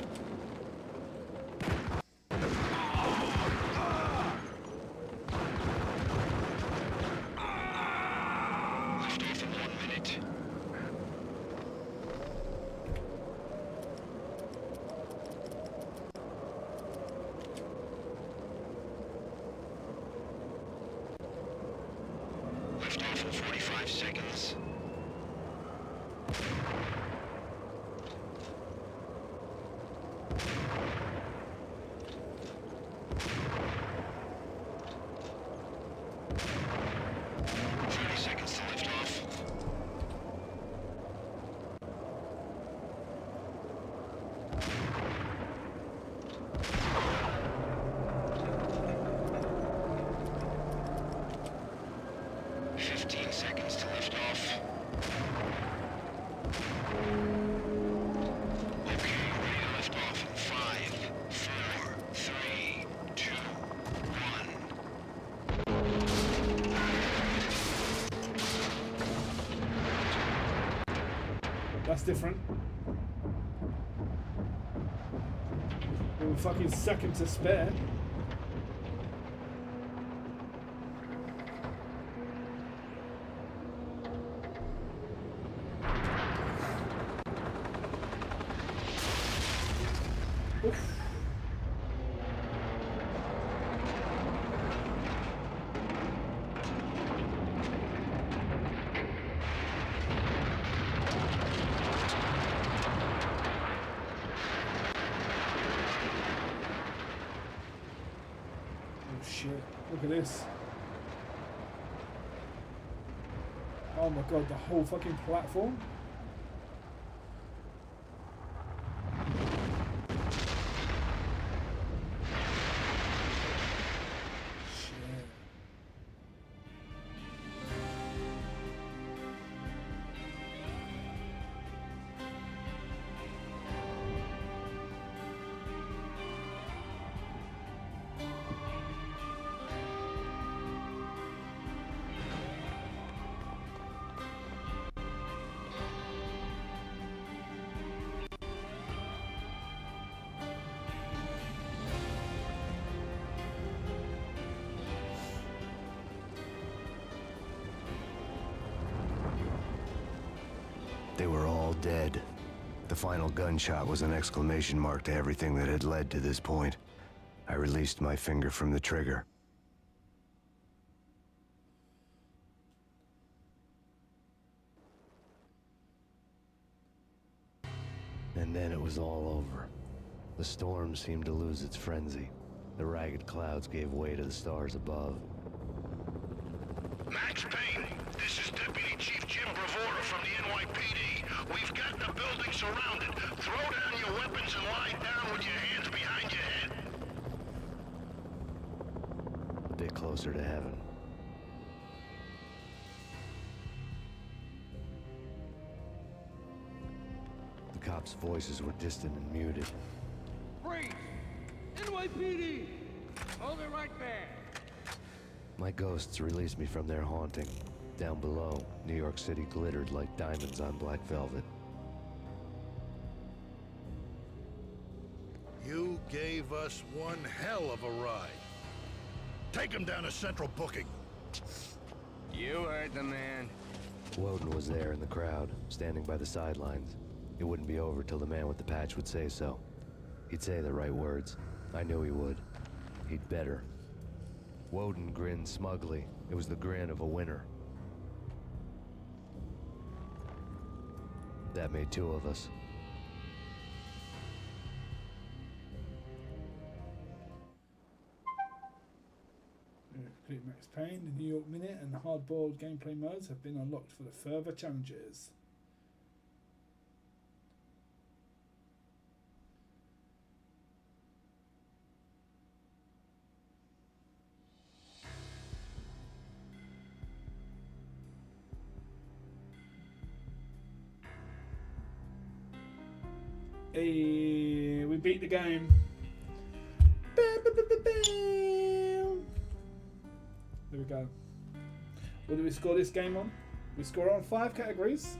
Liftoff in 1 minute. Liftoff in 45 seconds. Seconds to lift off. Fifteen seconds to lift off. Okay, ready to lift off in 5, 4, 3, 2, 1. That's different. With a fucking second to spare. Oof. Shit, look at this. Oh my god, the whole fucking platform. Shit. They were all dead. The final gunshot was an exclamation mark to everything that had led to this point. I released my finger from the trigger. And then it was all over. The storm seemed to lose its frenzy. The ragged clouds gave way to the stars above. Max Payne, this is Deputy Chief Jim Bravura from the NYPD. We've got the building surrounded. Throw down your weapons and lie down with your hands behind your head. A bit closer to heaven. The cops' voices were distant and muted. Freeze! NYPD! Hold it right there! My ghosts released me from their haunting. Down below, New York City glittered like diamonds on black velvet. You gave us one hell of a ride. Take him down to Central Booking. You heard the man. Woden was there in the crowd, standing by the sidelines. It wouldn't be over till the man with the patch would say so. He'd say the right words. I knew he would. He'd better. Woden grinned smugly. It was the grin of a winner. That made two of us. Complete Max Payne, the New York Minute, and the hard-boiled gameplay modes have been unlocked for the further challenges. Hey, we beat the game. There we go. What do we score this game on? We score on 5 categories.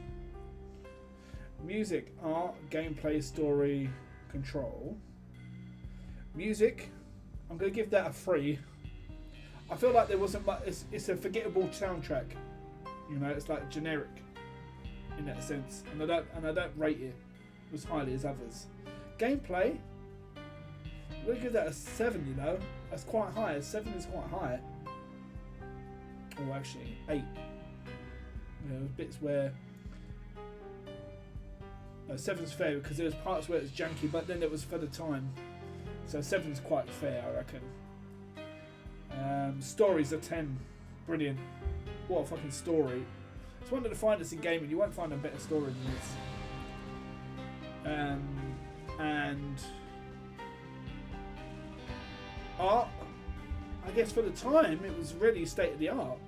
Music, art, gameplay, story, control. Music, I'm going to give that a 3. I feel like there wasn't much. It's a forgettable soundtrack. You know, it's like generic in that sense, and I don't rate it as highly as others. Gameplay, I'm going to give that a 7. You know, that's quite high. 7 is quite high. Or actually 8. You know, bits where 7's fair because there was parts where it was janky, but then it was for the time. So 7's quite fair, I reckon. Stories are 10. Brilliant. What a fucking story. It's one of the finest in gaming. You won't find a better story than this. And art, I guess for the time it was really state of the art.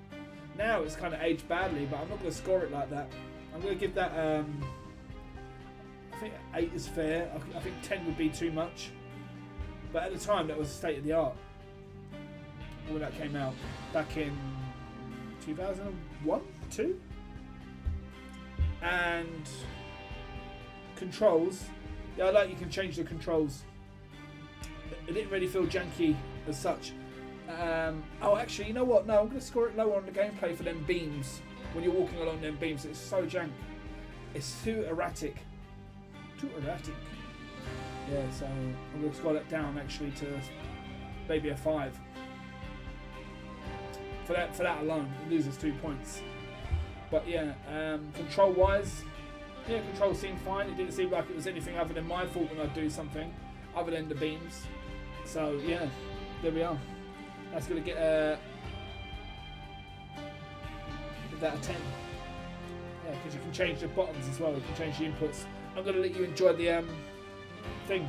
Now it's kind of aged badly, but I'm not going to score it like that. I'm going to give that I think 8 is fair. I think 10 would be too much, but at the time that was state of the art when that came out back in 2001, 2. And controls, yeah, I like you can change the controls. It didn't really feel janky as such. Oh, actually, you know what? No, I'm going to score it lower on the gameplay for them beams. When you're walking along them beams, it's so jank. It's too erratic. Too erratic. Yeah, so I'm going to score that down actually to maybe a 5. For that alone, it loses 2 points. But yeah, control-wise, yeah, control seemed fine. It didn't seem like it was anything other than my fault when I do something, other than the beams. So yeah, there we are. That's going to get that a 10. Yeah, because you can change the buttons as well. You can change the inputs. I'm going to let you enjoy the thing.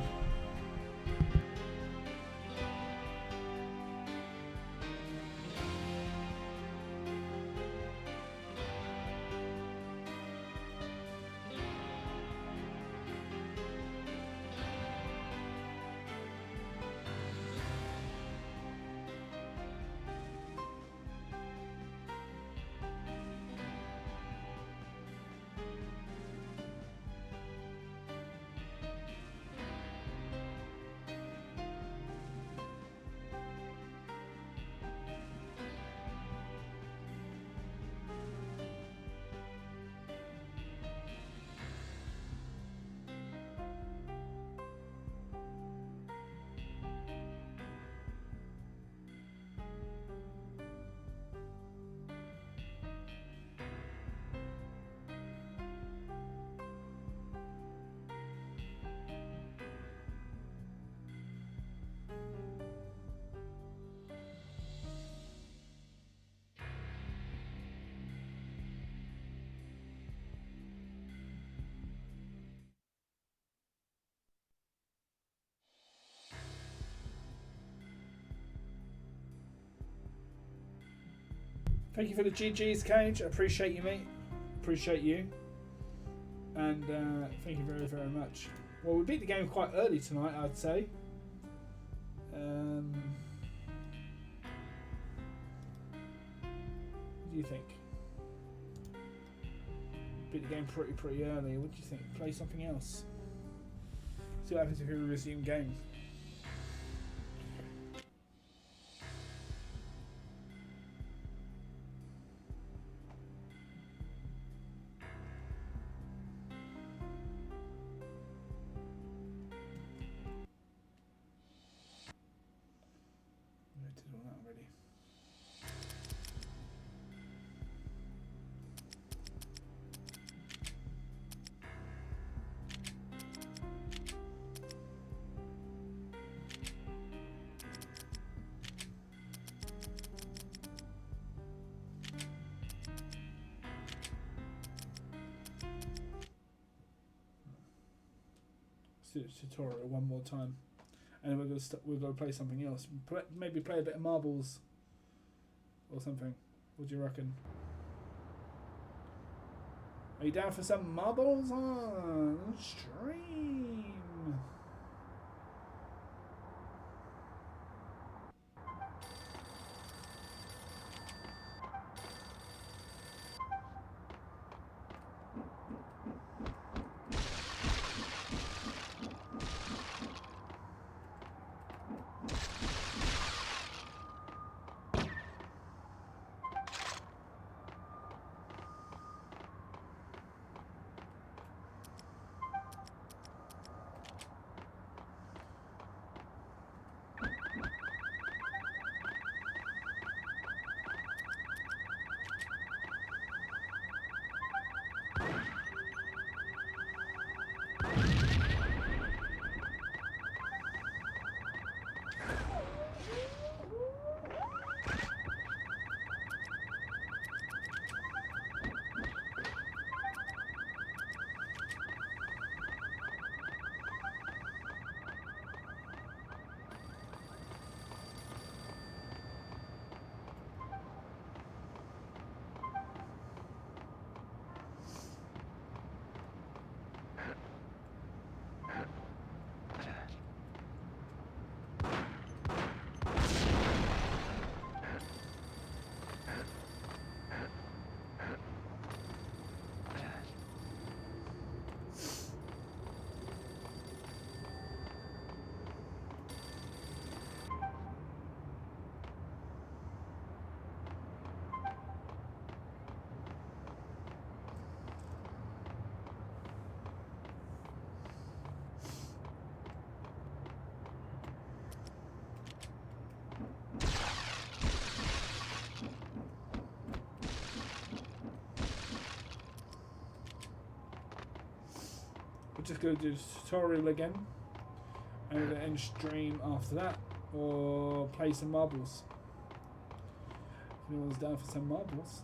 Thank you for the GG's, Cage. I appreciate you, mate. Appreciate you. And thank you very, very much. Well, we beat the game quite early tonight, I'd say. What do you think? Beat the game pretty early. What do you think? Play something else. See what happens if we resume game. Tutorial one more time, and then we're gonna play something else. Maybe play a bit of marbles or something. What do you reckon? Are you down for some marbles on stream? We're just going to do the tutorial again. And we're going to end stream after that. Or play some marbles. If anyone's down for some marbles.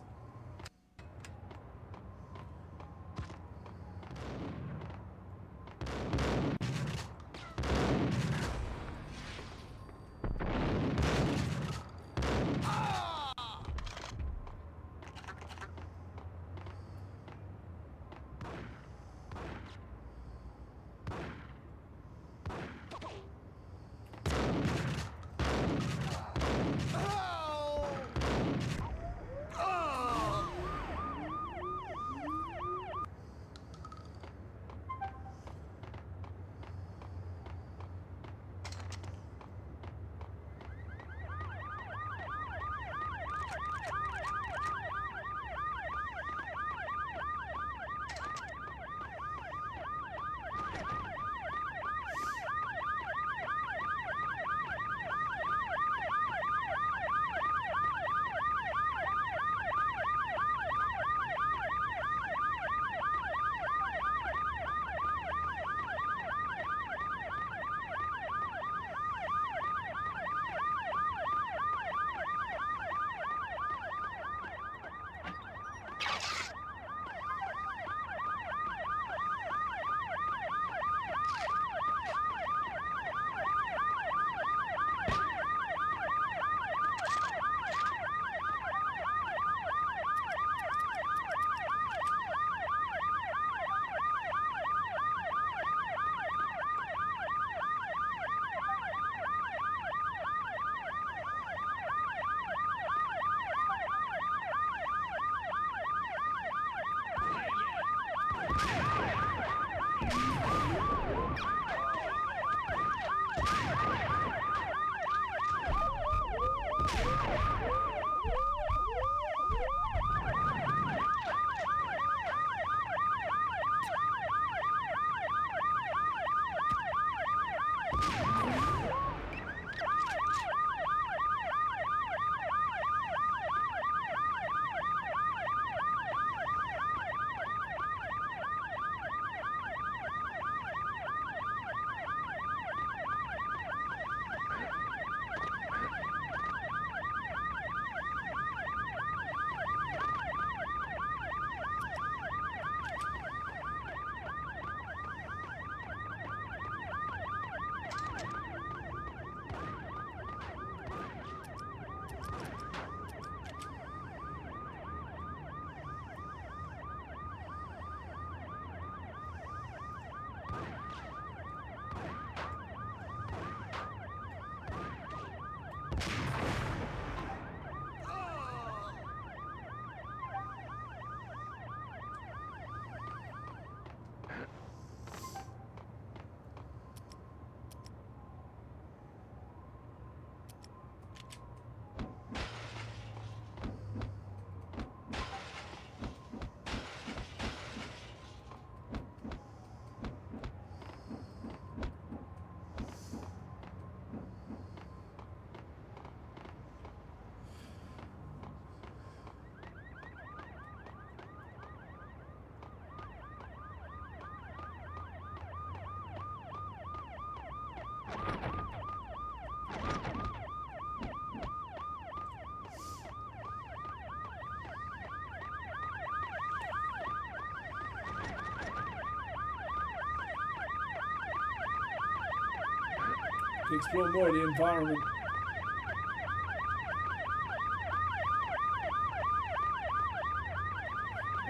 To explore more of the environment.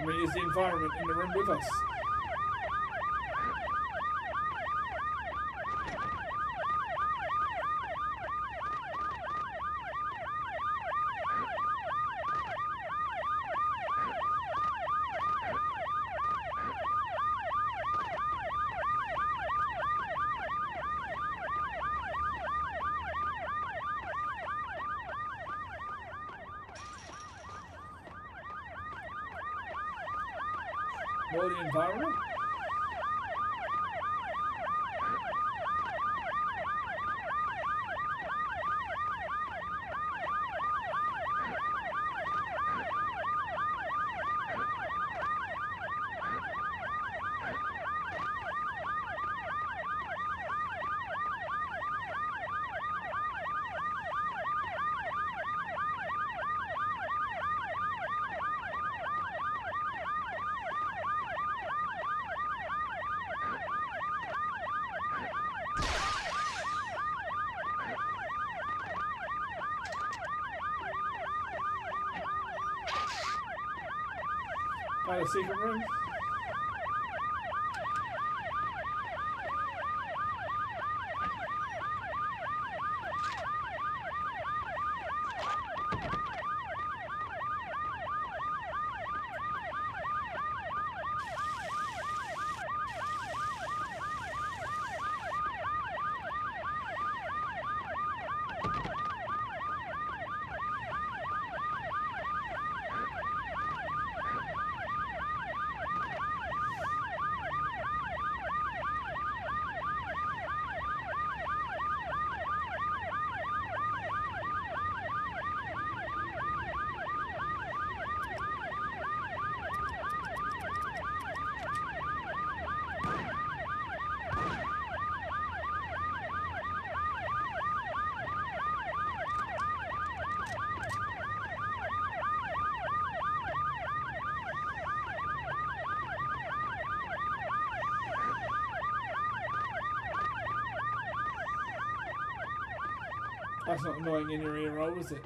I mean, is the environment in the room with us? More the environment? Find a secret room. That's not annoying in your ear roll, is it?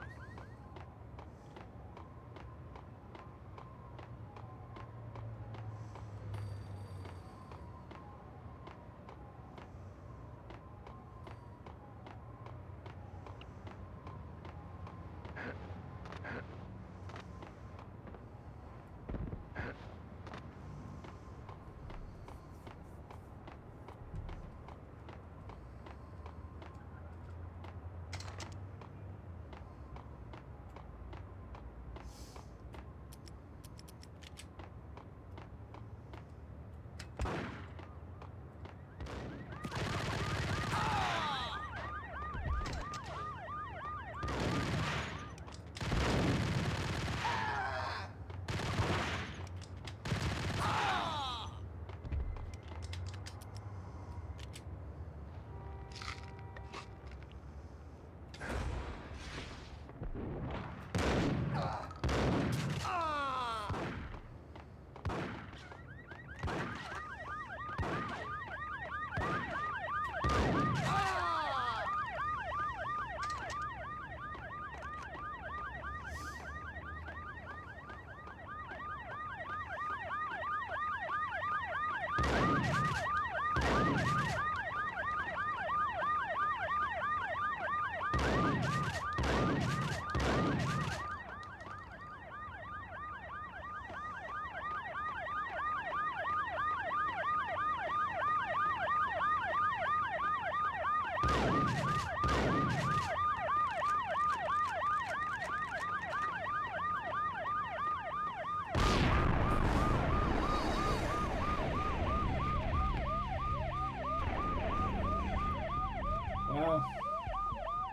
Wow.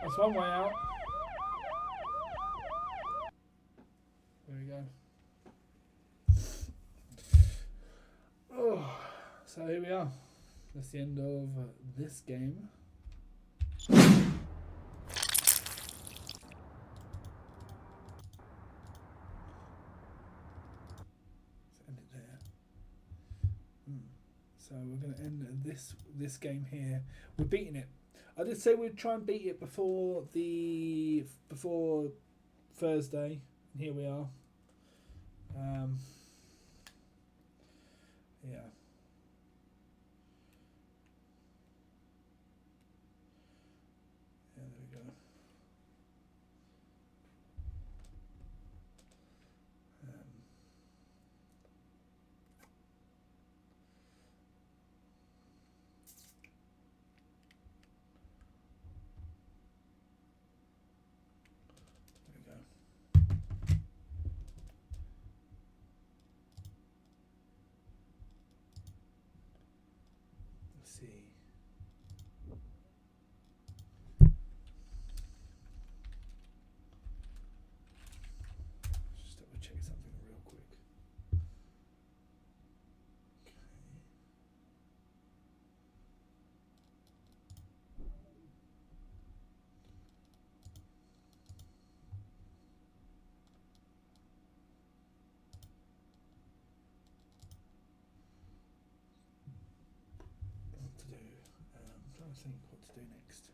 That's one way out. There we go. Oh, so here we are. That's the end of this game. Let's end it there. So we're going to end this game here. We're beating it. I did say we'd try and beat it before Thursday. And here we are. Yeah. There we go. See. Just double check something real quick. Okay. What to do? I'm trying to think what to do next.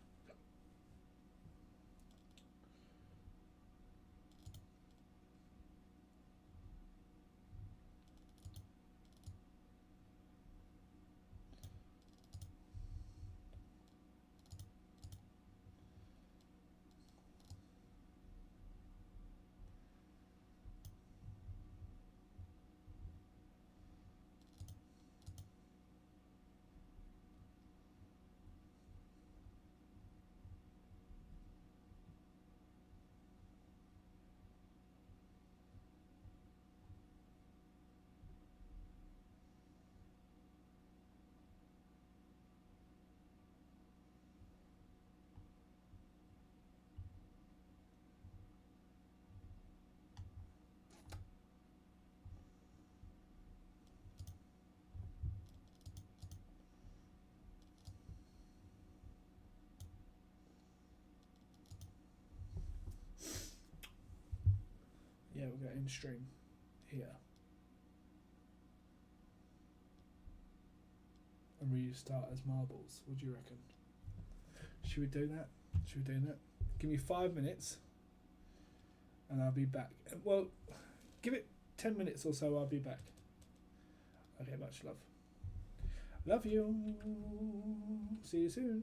stream here. And restart as marbles. What do you reckon? Should we do that? Should we do that? Give me 5 minutes and I'll be back. Well, give it 10 minutes or so, I'll be back. Okay, much love. Love you. See you soon.